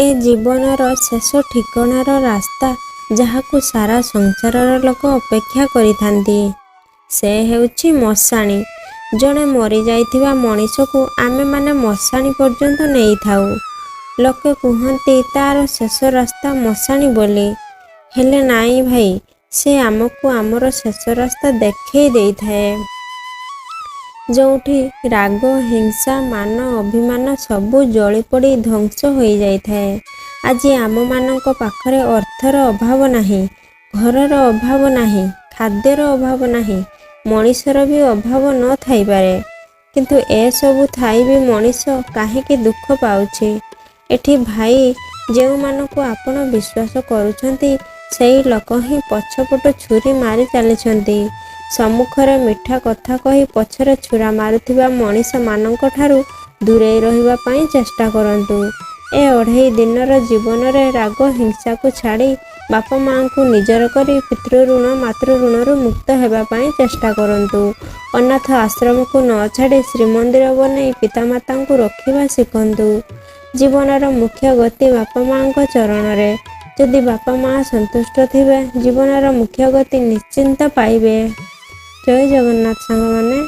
ଏ ଜୀବନର ଶେଷ ଠିକଣାର ରାସ୍ତା ଯାହାକୁ ସାରା ସଂସାରର ଲୋକ ଅପେକ୍ଷା କରିଥାନ୍ତି, ସେ ହେଉଛି ମଶାଣି। ଜଣେ ମରିଯାଇଥିବା ମଣିଷକୁ ଆମେମାନେ ମଶାଣି ପର୍ଯ୍ୟନ୍ତ ନେଇଥାଉ। ଲୋକେ କୁହନ୍ତି ତାର ଶେଷ ରାସ୍ତା ମଶାଣି ବୋଲି। ହେଲେ ନାଇଁ ଭାଇ, ସେ ଆମକୁ ଆମର ଶେଷ ରାସ୍ତା ଦେଖେଇ ଦେଇଥାଏ। ଯେଉଁଠି ରାଗ, ହିଂସା, ମାନ, ଅଭିମାନ ସବୁ ଜଳିପୋଡ଼ି ଧ୍ୱଂସ ହୋଇଯାଇଥାଏ। ଆଜି ଆମମାନଙ୍କ ପାଖରେ ଅର୍ଥର ଅଭାବ ନାହିଁ, ଘରର ଅଭାବ ନାହିଁ, ଖାଦ୍ୟର ଅଭାବ ନାହିଁ, ମଣିଷର ବି ଅଭାବ ନ ଥାଇପାରେ। କିନ୍ତୁ ଏସବୁ ଥାଇ ବି ମଣିଷ କାହିଁକି ଦୁଃଖ ପାଉଛି? ଏଠି ଭାଇ, ଯେଉଁମାନଙ୍କୁ ଆପଣ ବିଶ୍ୱାସ କରୁଛନ୍ତି ସେଇ ଲୋକ ହିଁ ପଛପଟୁ ଛୁରୀ ମାରି ଚାଲିଛନ୍ତି। ସମ୍ମୁଖରେ ମିଠା କଥା କହି ପଛରେ ଛୁରା ମାରୁଥିବା ମଣିଷମାନଙ୍କ ଠାରୁ ଦୂରେଇ ରହିବା ପାଇଁ ଚେଷ୍ଟା କରନ୍ତୁ। ଏ 2.5 ଦିନର ଜୀବନରେ ରାଗ, ହିଂସାକୁ ଛାଡ଼ି ବାପା ମାଆଙ୍କୁ ନିଜର କରି ପିତୃଋଣ, ମାତୃଋଣରୁ ମୁକ୍ତ ହେବା ପାଇଁ ଚେଷ୍ଟା କରନ୍ତୁ। ଅନାଥ ଆଶ୍ରମକୁ ନ ଛାଡ଼ି ଶ୍ରୀମନ୍ଦିର ବନେଇ ପିତାମାତାଙ୍କୁ ରଖିବା ଶିଖନ୍ତୁ। ଜୀବନର ମୁଖ୍ୟ ଗତି ବାପା ମାଆଙ୍କ ଚରଣରେ। ଯଦି ବାପା ମାଆ ସନ୍ତୁଷ୍ଟ ଥିବେ, ଜୀବନର ମୁଖ୍ୟ ଗତି ନିଶ୍ଚିନ୍ତ ପାଇବେ। ଜୟ ଜଗନ୍ନାଥ ସାଙ୍ଗମାନେ।